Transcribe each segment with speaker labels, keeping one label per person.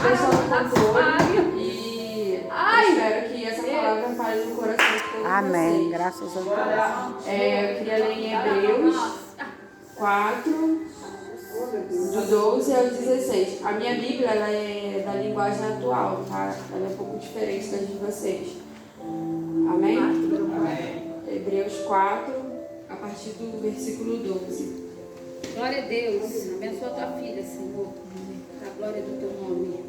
Speaker 1: Deus está no controle e espero que essa palavra fale no coração de todos
Speaker 2: Amém.
Speaker 1: vocês.
Speaker 2: Graças a Deus.
Speaker 1: Eu queria ler em Hebreus 4, do 12 ao 16. A minha Bíblia ela é da linguagem atual, tá? Ela é um pouco diferente das de vocês. Amém? Hebreus 4, a partir do versículo 12.
Speaker 3: Glória a Deus. Abençoa tua filha, Senhor. A glória do teu nome.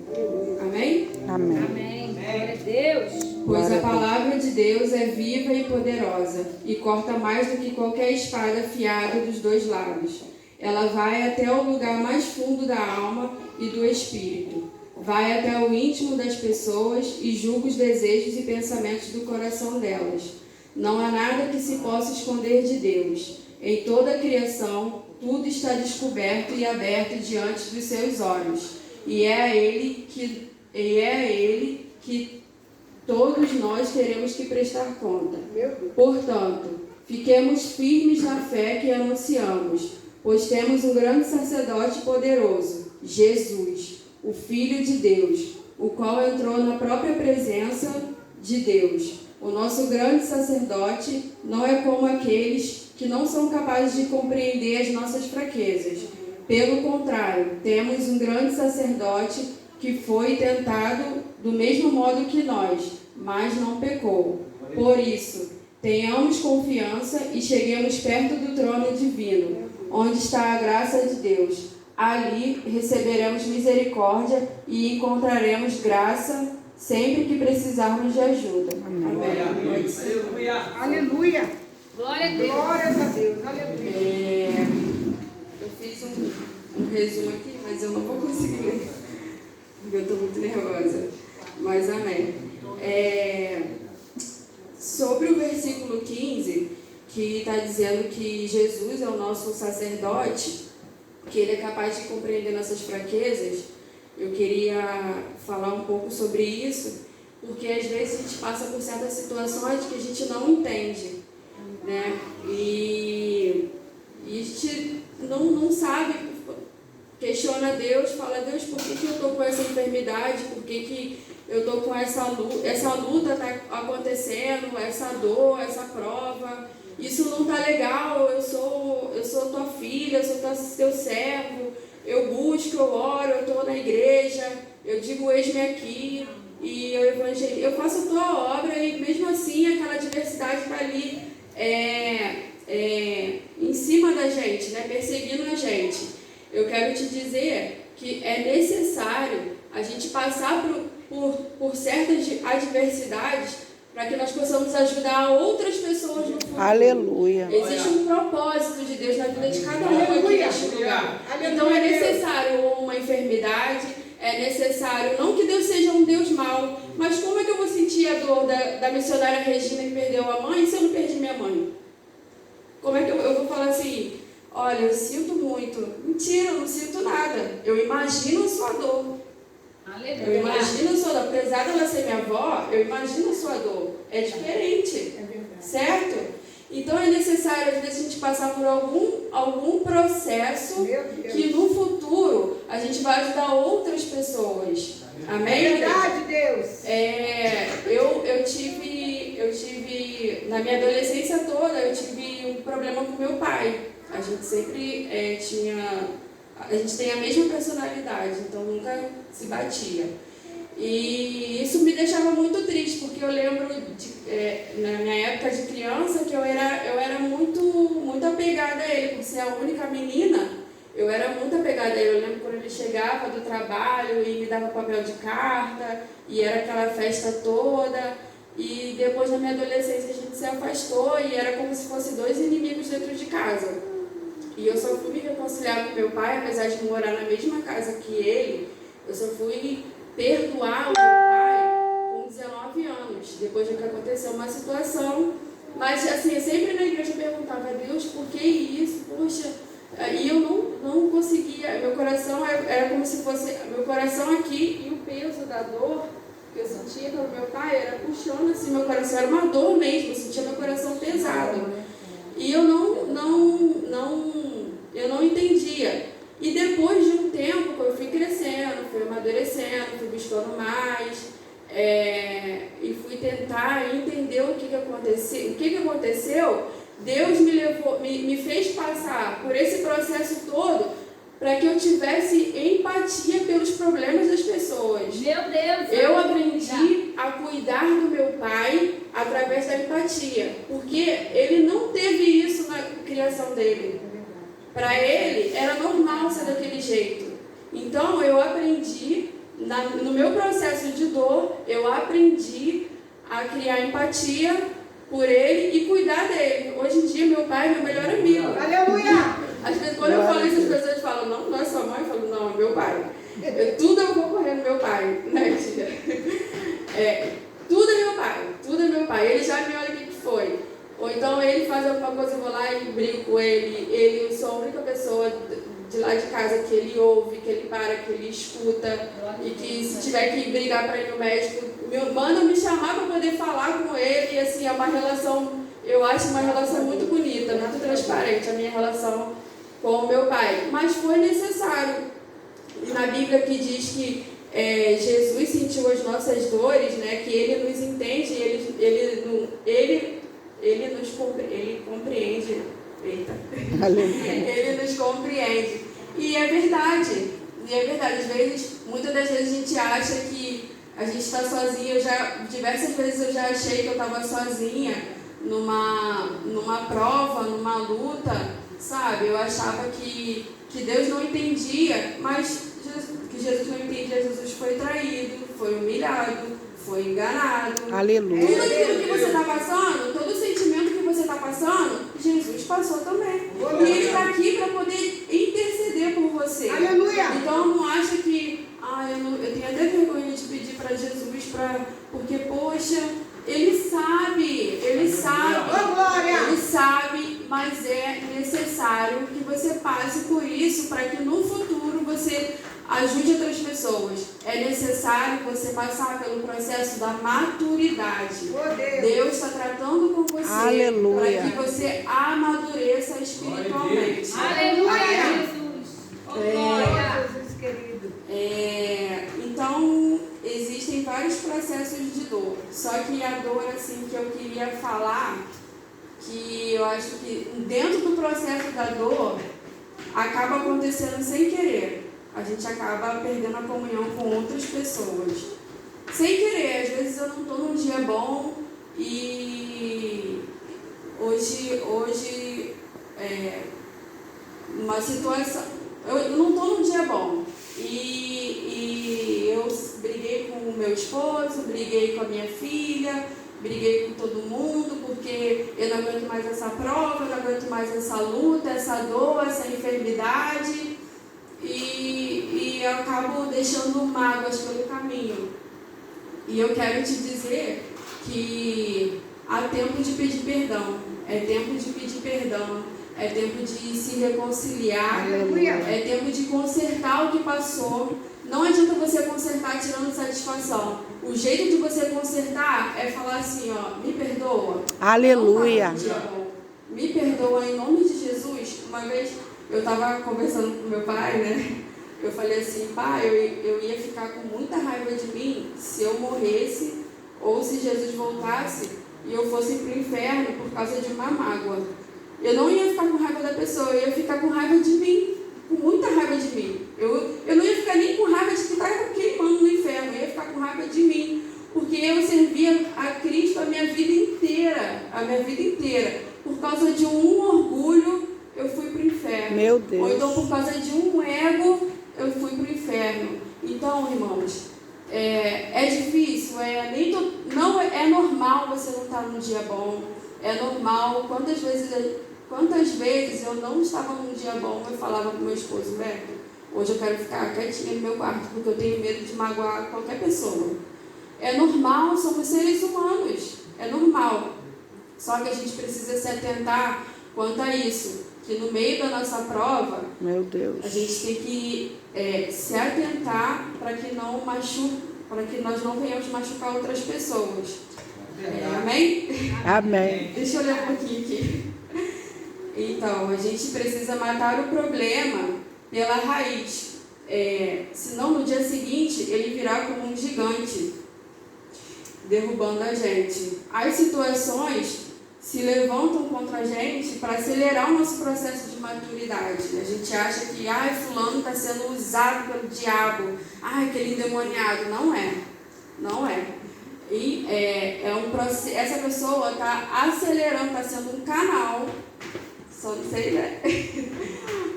Speaker 1: Amém?
Speaker 2: Amém.
Speaker 3: Amém. Glória a Deus.
Speaker 1: Pois a palavra de Deus é viva e poderosa e corta mais do que qualquer espada afiada dos dois lados. Ela vai até o lugar mais fundo da alma e do espírito. Vai até o íntimo das pessoas e julga os desejos e pensamentos do coração delas. Não há nada que se possa esconder de Deus. Em toda a criação, tudo está descoberto e aberto diante dos seus olhos. E é a Ele que todos nós teremos que prestar conta. Portanto, fiquemos firmes na fé que anunciamos, pois temos um grande sacerdote poderoso, Jesus, o Filho de Deus, o qual entrou na própria presença de Deus. O nosso grande sacerdote não é como aqueles que não são capazes de compreender as nossas fraquezas. Pelo contrário, temos um grande sacerdote que foi tentado do mesmo modo que nós, mas não pecou. Por isso, tenhamos confiança e cheguemos perto do trono divino, onde está a graça de Deus. Ali receberemos misericórdia e encontraremos graça sempre que precisarmos de ajuda. Amém.
Speaker 4: Aleluia.
Speaker 3: Glória a Deus.
Speaker 4: Glórias a Deus. Aleluia.
Speaker 1: Eu fiz um resumo aqui, mas eu não vou conseguir ler, porque eu estou muito nervosa. Mas amém. Sobre o versículo 15, que está dizendo que Jesus é o nosso sacerdote, que ele é capaz de compreender nossas fraquezas, eu queria falar um pouco sobre isso, porque às vezes a gente passa por certas situações que a gente não entende, né? E a gente não sabe, questiona Deus, fala: Deus, por que eu estou com essa enfermidade? Por que eu estou com essa luta está acontecendo, essa dor, essa prova? Isso não está legal, eu sou tua filha, eu sou teu servo, eu busco, eu oro, eu estou na igreja, eu digo eis-me aqui, e eu faço a tua obra, e mesmo assim aquela adversidade está ali em cima da gente, né, perseguindo a gente. Eu quero te dizer que é necessário a gente passar por certas adversidades para que nós possamos ajudar outras pessoas no futuro.
Speaker 2: Aleluia.
Speaker 1: Existe um propósito de Deus na vida de cada um aqui neste lugar. Então é necessário uma enfermidade, é necessário, não que Deus seja um Deus mau, mas como é que eu vou sentir a dor da missionária Regina que perdeu a mãe se eu não perdi minha mãe? Como é que eu vou falar assim: olha, eu sinto muito? Mentira, eu não sinto nada. Eu imagino a sua dor. Eu imagino a sua dor. Apesar dela ser minha avó, eu imagino a sua dor. É diferente. Certo? Então é necessário, às vezes, a gente passar por algum processo que no futuro a gente vai ajudar outras pessoas. Amém?
Speaker 4: Verdade, Deus.
Speaker 1: Eu tive, na minha adolescência toda, eu tive um problema com meu pai. A gente sempre a gente tem a mesma personalidade, então nunca se batia. E isso me deixava muito triste, porque eu lembro, na minha época de criança, que eu era muito apegada a ele, por ser a única menina. Eu era muito apegada a ele. Eu lembro quando ele chegava do trabalho e me dava papel de carta, e era aquela festa toda. E depois, na minha adolescência, a gente se afastou e era como se fossem dois inimigos dentro de casa. E eu só fui me reconciliar com meu pai, apesar de morar na mesma casa que ele. Eu só fui perdoar o meu pai com 19 anos, depois de que aconteceu uma situação. Mas, assim, eu sempre na igreja perguntava: Deus, por que isso? Poxa, e eu não conseguia. Meu coração era como se fosse meu coração aqui, e o peso da dor que eu sentia pelo meu pai era puxando assim meu coração. Era uma dor mesmo, eu sentia meu coração pesado. E eu não entendia. E depois de um tempo, eu fui crescendo, fui amadurecendo, fui buscando mais, e fui tentar entender o que aconteceu. O que aconteceu? Deus me fez passar por esse processo todo para que eu tivesse empatia pelos problemas das pessoas.
Speaker 3: Meu Deus!
Speaker 1: Eu aprendi a cuidar do meu pai através da empatia, porque ele não teve isso na criação dele. Para ele, era normal ser daquele jeito. Então, eu aprendi, no meu processo de dor, eu aprendi a criar empatia por ele e cuidar dele. Hoje em dia, meu pai é meu melhor amigo.
Speaker 4: Aleluia!
Speaker 1: Às vezes, quando eu falo isso, as pessoas falam, não é sua mãe? Eu falo, não, é meu pai. Tudo eu vou correr no meu pai, né, tia? Tudo é meu pai. Ele já me olha o que foi. Ou então ele faz alguma coisa, eu vou lá e brigo com ele. Eu sou a única pessoa de lá de casa que ele ouve, que ele para, que ele escuta. E que se tiver que brigar para ir no médico, manda me chamar para poder falar com ele. E assim, é uma relação, eu acho uma relação muito bonita, muito transparente, a minha relação com o meu pai. Mas foi necessário. E na Bíblia que diz que Jesus sentiu as nossas dores, né? Que ele nos entende, ele compreende. Eita. Ele nos compreende. E é verdade. Às vezes, muitas das vezes a gente acha que a gente está sozinha. Diversas vezes eu já achei que eu estava sozinha numa prova, numa luta, sabe? Eu achava que Deus não entendia, mas que Jesus não entendia. Jesus foi traído, foi humilhado, foi enganado.
Speaker 2: Aleluia.
Speaker 1: Tudo aquilo que você está passando, todo o sentimento que você está passando, Jesus passou também. E Ele está aqui para poder interceder por você.
Speaker 4: Aleluia.
Speaker 1: Então não acha que eu tenho até vergonha de pedir para Jesus, porque, poxa, Ele sabe, mas é necessário que você passe por isso para que no futuro você ajude outras pessoas. É necessário você passar pelo processo da maturidade. Deus está tratando com você.
Speaker 2: Aleluia.
Speaker 1: Para que você amadureça espiritualmente.
Speaker 3: Aleluia, Jesus. Glória.
Speaker 4: Jesus querido.
Speaker 1: Então, existem vários processos de dor. Só que a dor, assim, que eu queria falar, que eu acho que dentro do processo da dor, acaba acontecendo sem querer. A gente acaba perdendo a comunhão com outras pessoas. Sem querer, às vezes eu não estou num dia bom e hoje uma situação, eu não estou num dia bom e eu briguei com o meu esposo, briguei com a minha filha, briguei com todo mundo porque eu não aguento mais essa prova, eu não aguento mais essa luta, essa dor, essa enfermidade. E eu acabo deixando mágoas pelo caminho. E eu quero te dizer que há tempo de pedir perdão. É tempo de pedir perdão. É tempo de se reconciliar.
Speaker 4: Aleluia.
Speaker 1: É tempo de consertar o que passou. Não adianta você consertar tirando satisfação. O jeito de você consertar é falar assim, me perdoa.
Speaker 2: Aleluia.
Speaker 1: Me perdoa em nome de Jesus. Uma vez eu estava conversando com meu pai, né? Eu falei assim, pai, eu ia ficar com muita raiva de mim se eu morresse ou se Jesus voltasse e eu fosse para o inferno por causa de uma mágoa. Eu não ia ficar com raiva da pessoa, eu ia ficar com raiva de mim, com muita raiva de mim. Eu não ia ficar nem com raiva de que estava queimando no inferno, eu ia ficar com raiva de mim, porque eu servia a Cristo a minha vida inteira. Por causa de um orgulho, eu fui para o inferno.
Speaker 2: Meu Deus.
Speaker 1: Ou então por causa de um ego, eu fui para o inferno. Então, irmãos, é difícil, não é normal você não estar num dia bom. É normal. Quantas vezes eu não estava num dia bom, eu falava com meu esposo, Beto, hoje eu quero ficar quietinha no meu quarto, porque eu tenho medo de magoar qualquer pessoa. É normal, somos seres humanos. É normal. Só que a gente precisa se atentar quanto a isso. Que no meio da nossa prova,
Speaker 2: meu Deus,
Speaker 1: a gente tem que se atentar para que nós não venhamos machucar outras pessoas. Amém?
Speaker 2: Amém.
Speaker 1: Deixa eu ler um pouquinho aqui. Então, a gente precisa matar o problema pela raiz. Senão, no dia seguinte, ele virá como um derrubando a gente. As situações se levantam contra a gente para acelerar o nosso processo de maturidade. A gente acha que fulano está sendo usado pelo diabo, aquele endemoniado. Não é. Não é. E essa pessoa está acelerando, está sendo um canal, só não sei, né?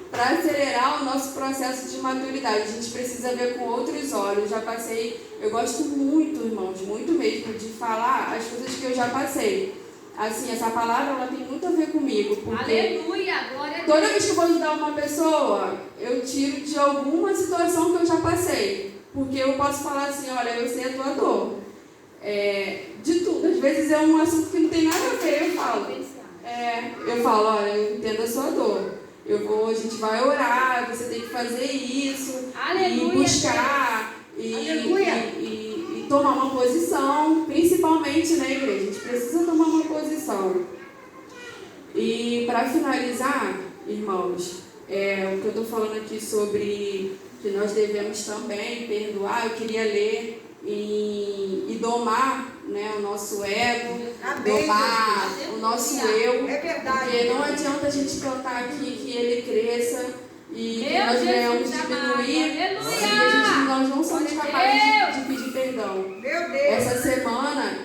Speaker 1: Para acelerar o nosso processo de maturidade. A gente precisa ver com outros olhos. Eu gosto muito, irmãos, muito mesmo, de falar as coisas que eu já passei. Assim, essa palavra, ela tem muito a ver comigo. Porque
Speaker 3: Aleluia, glória a Deus.
Speaker 1: toda vez que eu vou ajudar uma pessoa, eu tiro de alguma situação que eu já passei. Porque eu posso falar assim, olha, eu sei a tua dor. De tudo. Às vezes é um assunto que não tem nada a ver, eu falo, olha, eu entendo a sua dor. A gente vai orar, você tem que fazer isso.
Speaker 3: Aleluia,
Speaker 1: e buscar, e tomar uma posição, principalmente na igreja. A gente precisa tomar uma posição. E para finalizar, irmãos, o que eu estou falando aqui sobre que nós devemos também perdoar, eu queria ler e domar, né, o nosso ego, domar o nosso eu.
Speaker 4: É verdade.
Speaker 1: Porque não adianta a gente cantar aqui que ele cresça e que nós
Speaker 3: Jesus
Speaker 1: venhamos
Speaker 3: amado.
Speaker 1: diminuir
Speaker 3: Aleluia.
Speaker 1: se nós não somos capazes de pedir perdão.
Speaker 4: Meu Deus.
Speaker 1: Essa semana,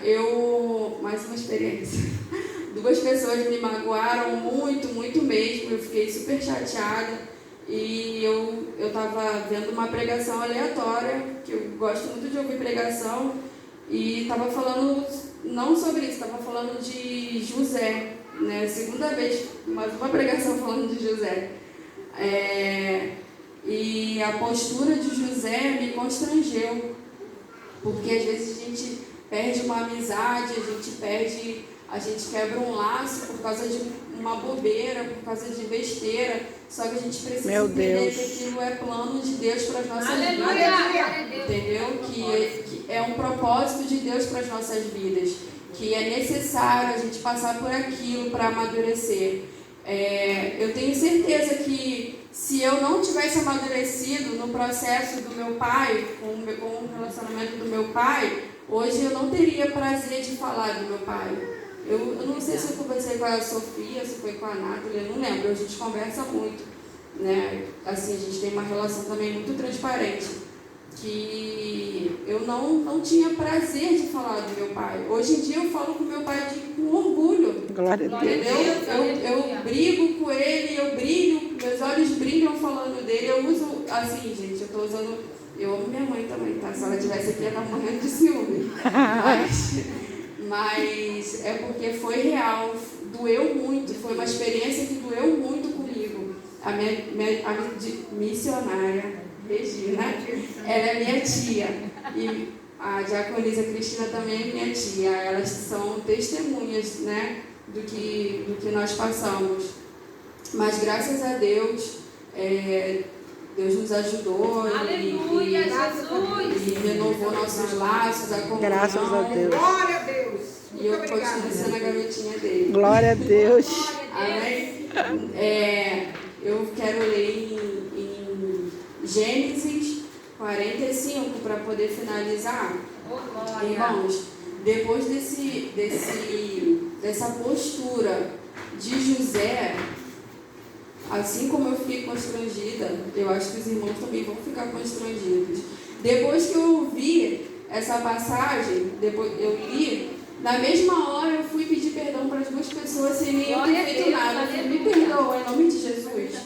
Speaker 1: mais uma experiência. 2 pessoas me magoaram muito, muito mesmo. Eu fiquei super chateada. E eu estava vendo uma pregação aleatória, que eu gosto muito de ouvir pregação, e estava falando, não sobre isso, estava falando de José, né? Segunda vez, mais uma pregação falando de José. E a postura de José me constrangeu, porque às vezes a gente perde uma amizade, a gente quebra um laço por causa de uma bobeira, por causa de besteira, só que a gente precisa entender que aquilo é plano de Deus para as nossas vidas, entendeu? Que é um propósito de Deus para as nossas vidas, que é necessário a gente passar por aquilo para amadurecer. Eu tenho certeza que se eu não tivesse amadurecido no processo do meu pai, com o relacionamento do meu pai, hoje eu não teria prazer de falar do meu pai. Eu não sei se eu conversei com a Sofia, se foi com a Nathalie, eu não lembro, a gente conversa muito, né? Assim, a gente tem uma relação também muito transparente, que eu não tinha prazer de falar do meu pai. Hoje em dia eu falo com meu pai com orgulho,
Speaker 2: Glória a Deus.
Speaker 1: entendeu? Eu brigo com ele, meus olhos brilham falando dele, eu uso, assim, gente, eu tô usando, eu amo minha mãe também, tá? Se ela estivesse aqui, ela tá morrendo de ciúme. Mas é porque foi real, doeu muito, foi uma experiência que doeu muito comigo. A minha missionária, Regina, ela é minha tia. E a diaconisa Cristina também é minha tia. Elas são testemunhas, né, do que nós passamos. Mas graças a Deus, Deus nos ajudou.
Speaker 3: Aleluia, Jesus.
Speaker 1: E renovou nossos laços, a comunhão.
Speaker 2: Graças a Deus.
Speaker 4: Glória a Deus.
Speaker 1: E eu continuo sendo a garotinha dele.
Speaker 2: Glória a Deus.
Speaker 1: Amém? Eu quero ler em Gênesis 45 para poder finalizar. Irmãos, depois dessa postura de José, assim como eu fiquei constrangida, eu acho que os irmãos também vão ficar constrangidos. Depois que eu ouvi essa passagem, depois eu li, na mesma hora eu fui pedir perdão para as 2 pessoas sem nem eu ter feito nada. Eu falei, me perdoa em nome de Jesus.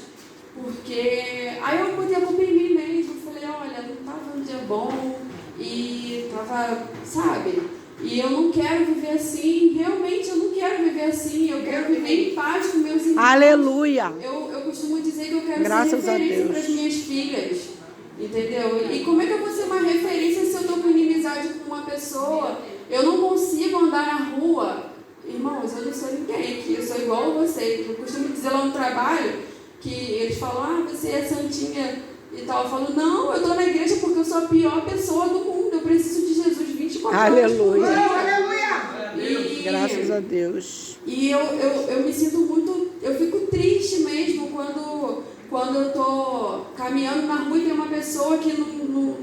Speaker 1: Porque aí eu botei a culpa em mim mesmo. Falei, olha, não estava um dia bom e estava, sabe? E eu não quero viver assim, realmente eu não quero viver assim. Eu quero viver em paz com meus irmãos.
Speaker 2: Aleluia.
Speaker 1: Eu costumo dizer que eu quero
Speaker 2: Graças
Speaker 1: ser referência para as minhas filhas. Entendeu? E como é que eu vou ser uma referência se eu estou com inimizade com uma pessoa? Eu não consigo andar na rua. Irmãos, eu não sou ninguém aqui, eu sou igual a vocês. Eu costumo dizer lá no trabalho que eles falam, você é santinha e tal. Eu falo, não, eu estou na igreja porque eu sou a pior pessoa do mundo. Eu preciso de Jesus 24 horas.
Speaker 2: Aleluia.
Speaker 4: Aleluia.
Speaker 2: Graças a Deus.
Speaker 1: E eu me sinto muito, eu fico triste mesmo quando eu estou caminhando na rua e tem uma pessoa que não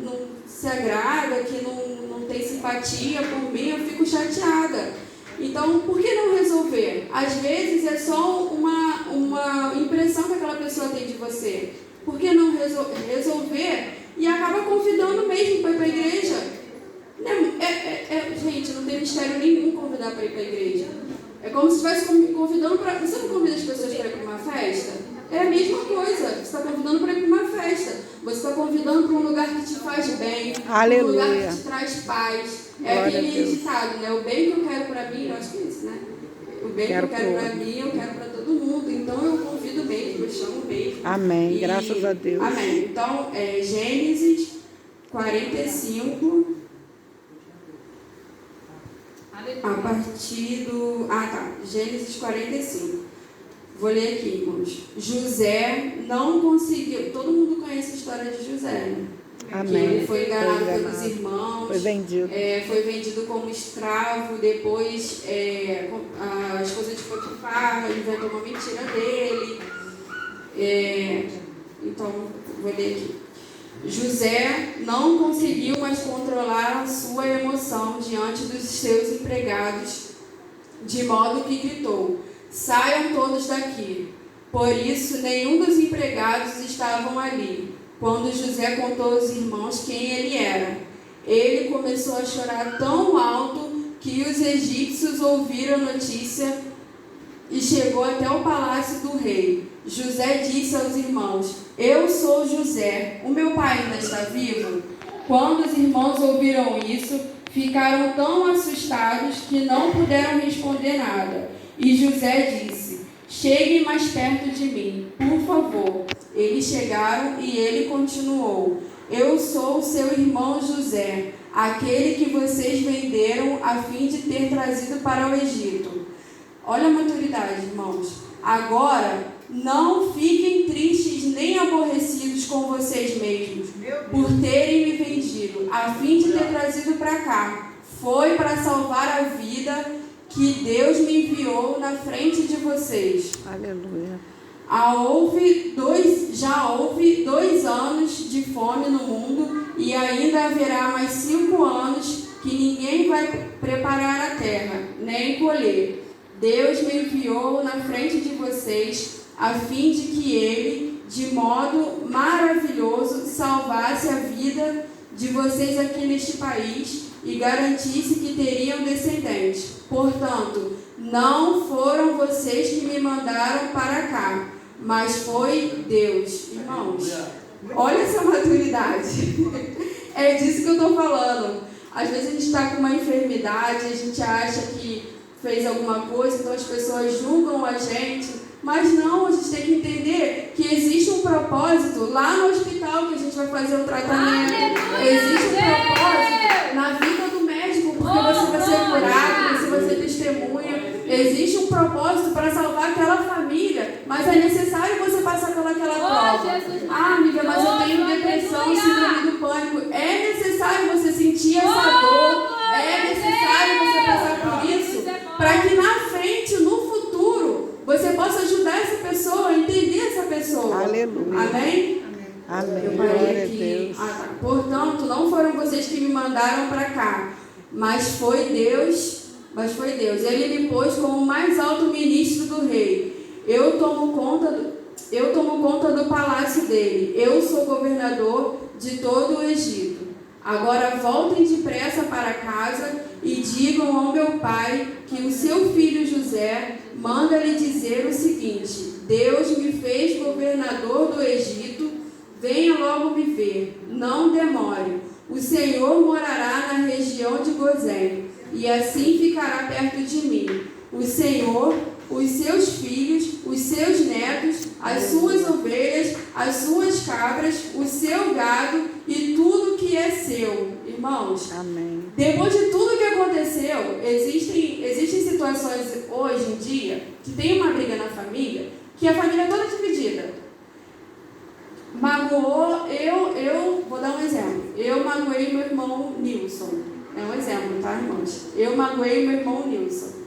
Speaker 1: se agrada, que não tem simpatia empatia por mim, eu fico chateada. Então, por que não resolver? Às vezes é só uma impressão que aquela pessoa tem de você. Por que não resolver e acaba convidando mesmo para ir para a igreja? Gente, não tem mistério nenhum convidar para ir para a igreja. É como se estivesse convidando para... Você não convida as pessoas para ir para uma festa? É a mesma coisa. Você está convidando para ir para uma festa. Você está convidando para um lugar que te faz bem.
Speaker 2: Aleluia.
Speaker 1: Um lugar que te traz paz. É
Speaker 2: Glória
Speaker 1: aquele ditado, né? O bem que eu quero para mim, eu acho que é isso, né? O bem que eu quero para mim, eu quero para todo mundo. Então eu convido mesmo, eu chamo mesmo.
Speaker 2: Amém. Graças a Deus.
Speaker 1: Amém. Então, Gênesis 45... A partir do... Gênesis 45. Vou ler aqui, irmãos. José não conseguiu... Todo mundo conhece a história de José, né?
Speaker 2: Amém.
Speaker 1: Que ele foi enganado pelos irmãos.
Speaker 2: Foi vendido.
Speaker 1: Foi vendido como escravo. Depois, a esposa de Potifar inventou uma mentira dele. Então, vou ler aqui. José não conseguiu mais controlar a sua emoção diante dos seus empregados, de modo que gritou: saiam todos daqui. Por isso, nenhum dos empregados estavam ali. Quando José contou aos irmãos quem ele era, ele começou a chorar tão alto que os egípcios ouviram a notícia e chegou até o palácio do rei. José disse aos irmãos: eu sou José, o meu pai ainda está vivo? Quando os irmãos ouviram isso, ficaram tão assustados que não puderam responder nada. E José disse: cheguem mais perto de mim, por favor. Eles chegaram e ele continuou: eu sou o seu irmão José, aquele que vocês venderam a fim de ter trazido para o Egito. Olha a maturidade, irmãos. Agora, não fiquem tristes nem aborrecidos com vocês mesmos por terem me vendido, a fim de ter trazido para cá. Foi para salvar a vida que Deus me enviou na frente de vocês.
Speaker 2: Aleluia.
Speaker 1: Já houve 2 anos de fome no mundo e ainda haverá mais 5 anos que ninguém vai preparar a terra, nem colher. Deus me enviou na frente de vocês a fim de que ele, de modo maravilhoso, salvasse a vida de vocês aqui neste país e garantisse que teriam descendentes. Portanto, não foram vocês que me mandaram para cá, mas foi Deus. Irmãos, olha essa maturidade. É disso que eu estou falando. Às vezes a gente está com uma enfermidade, a gente acha que fez alguma coisa, então as pessoas julgam a gente. Mas não, a gente tem que entender que existe um propósito lá no hospital que a gente vai fazer o tratamento. Existe um propósito na vida do médico, porque você vai ser curado, você vai ser testemunha. Existe um propósito para salvar aquela família, mas é necessário você passar pelaquela prova. Amiga, mas eu tenho depressão, síndrome do pânico. É necessário você sentir essa dor, é necessário você passar por isso, para que na frente, no futuro, você possa ajudar essa pessoa, a entender essa pessoa.
Speaker 2: Aleluia.
Speaker 1: Amém?
Speaker 2: Amém.
Speaker 1: Eu
Speaker 2: Glória
Speaker 1: parei
Speaker 2: a
Speaker 1: aqui.
Speaker 2: Deus.
Speaker 1: Portanto, não foram vocês que me mandaram para cá, mas foi Deus. Ele me pôs como o mais alto ministro do rei. Eu tomo conta do palácio dele. Eu sou governador de todo o Egito. Agora voltem depressa para casa e digam ao meu pai que o seu filho José manda lhe dizer o seguinte: Deus me fez governador do Egito, venha logo me ver, não demore. O Senhor morará na região de Gozém, e assim ficará perto de mim. O Senhor, os seus filhos, os seus netos, as suas ovelhas, as suas cabras, o seu gado e tudo que é seu. Irmãos,
Speaker 2: amém.
Speaker 1: Depois de tudo que aconteceu, existem situações hoje em dia que tem uma briga na família, que a família é toda dividida. Magoou, eu vou dar um exemplo. Eu magoei meu irmão Nilson. É um exemplo, tá, irmãos? Eu magoei meu irmão Nilson.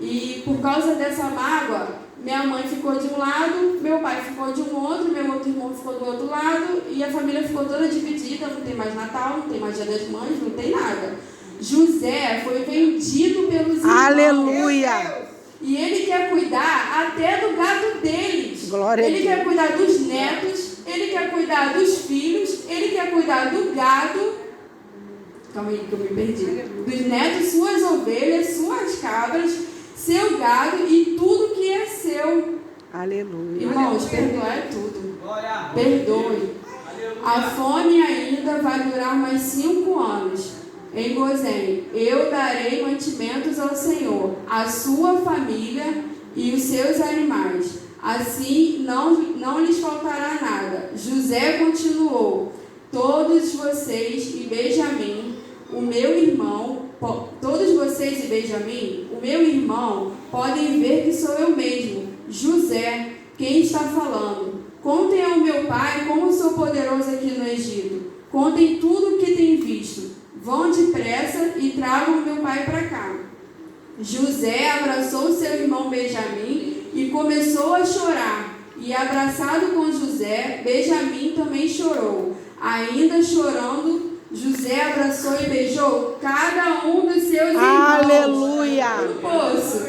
Speaker 1: E por causa dessa mágoa, minha mãe ficou de um lado, meu pai ficou de um outro, meu outro irmão ficou do outro lado, e a família ficou toda dividida, não tem mais Natal, não tem mais Dia das Mães, não tem nada. José foi vendido pelos irmãos.
Speaker 2: Aleluia.
Speaker 1: E ele quer cuidar até do gado deles.
Speaker 2: Glória a
Speaker 1: Ele
Speaker 2: Deus.
Speaker 1: quer cuidar dos netos, ele quer cuidar dos filhos, ele quer cuidar do gado. Calma aí que eu me perdi. Dos netos, suas ovelhas, suas cabras, seu gado e tudo que é seu.
Speaker 2: Aleluia.
Speaker 1: Irmãos, perdoar é tudo. Perdoe. A fome ainda vai durar mais 5 anos. Em Gozém, eu darei mantimentos ao Senhor, à sua família e os seus animais. Assim não lhes faltará nada. José continuou: todos vocês e Benjamim, o meu irmão, podem ver que sou eu mesmo, José, quem está falando. Contem ao meu pai como sou poderoso aqui no Egito. Contem tudo o que têm visto. Vão depressa e tragam meu pai para cá. José abraçou seu irmão Benjamim e começou a chorar. E abraçado com José, Benjamim também chorou. Ainda chorando, José abraçou e beijou cada um dos seus irmãos.
Speaker 2: Aleluia.
Speaker 1: No poço.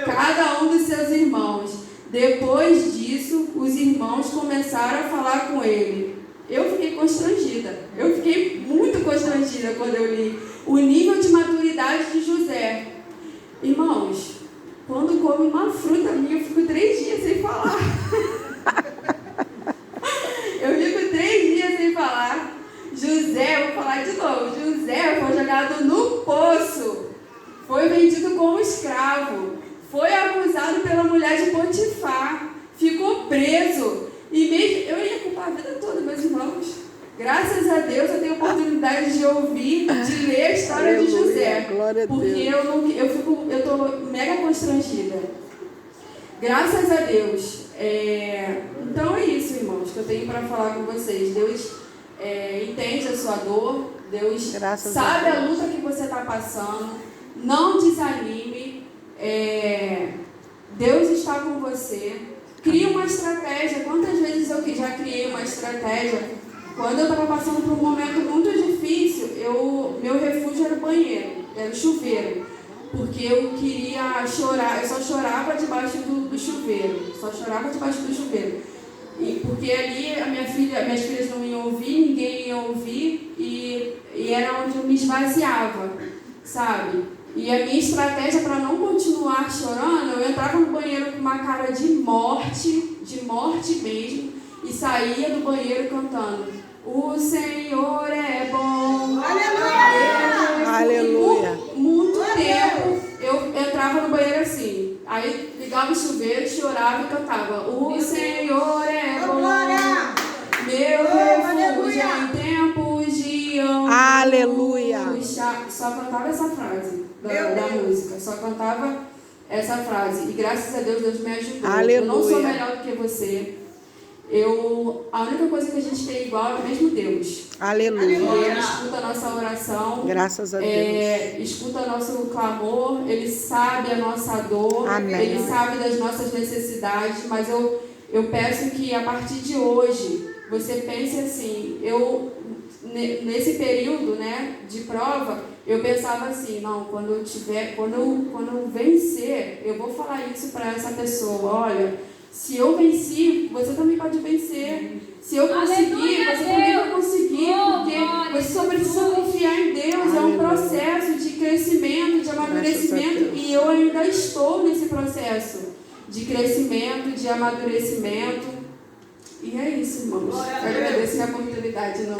Speaker 1: Cada um dos seus irmãos. Depois disso, os irmãos começaram a falar com ele. Eu fiquei constrangida. Eu fiquei muito constrangida quando eu li o nível de maturidade de José. Irmãos, quando come uma fruta minha, eu fico 3 dias sem falar. Eu fico 3 dias sem falar. José, vou falar de novo. José foi jogado no poço. Foi vendido como escravo. Foi acusado pela mulher de Potifar. Ficou preso. E mesmo eu ia culpar a vida toda, meus irmãos. Graças a Deus eu tenho oportunidade de ouvir, de ler a história de José.
Speaker 2: Glória a Deus.
Speaker 1: Porque eu estou mega constrangida. Graças a Deus. Então é isso, irmãos, que eu tenho para falar com vocês. Deus entende a sua dor. Deus sabe a luta que você está passando. Não desanime. Deus está com você. Crie uma estratégia. Quantas vezes eu já criei uma estratégia? Quando eu estava passando por um momento muito difícil, meu refúgio era o banheiro, era o chuveiro. Porque eu queria chorar, eu só chorava debaixo do chuveiro. Só chorava debaixo do chuveiro. Porque ali minhas filhas não iam ouvir, ninguém ia ouvir, e era onde eu me esvaziava, sabe? E a minha estratégia para não continuar chorando, eu entrava no banheiro com uma cara de morte mesmo, e saía do banheiro cantando: o Senhor é bom.
Speaker 2: Aleluia! Aleluia!
Speaker 1: Por muito tempo eu entrava no banheiro assim, aí ligava o chuveiro, chorava e cantava: o Senhor é bom, meu refúgio em tempos de angústia.
Speaker 2: Aleluia!
Speaker 1: Só cantava essa frase da música, só cantava essa frase. E graças a Deus, Deus me ajudou.
Speaker 2: Aleluia.
Speaker 1: Eu não sou melhor do que você. A única coisa que a gente tem igual é o mesmo Deus.
Speaker 2: Aleluia.
Speaker 1: Ele escuta a nossa oração.
Speaker 2: Graças a Deus.
Speaker 1: Escuta nosso clamor. Ele sabe a nossa dor.
Speaker 2: Amém.
Speaker 1: Ele sabe das nossas necessidades. Mas eu peço que a partir de hoje você pense assim. Nesse período, né, de prova, eu pensava assim: não, quando eu vencer, eu vou falar isso para essa pessoa. Olha, se eu venci, você também pode vencer. Se eu conseguir, você também vai conseguir. Porque você só precisa confiar em Deus. É um processo de crescimento, de amadurecimento. E eu ainda estou nesse processo de crescimento, de amadurecimento. E é isso, irmãos. Eu agradeço a oportunidade, não.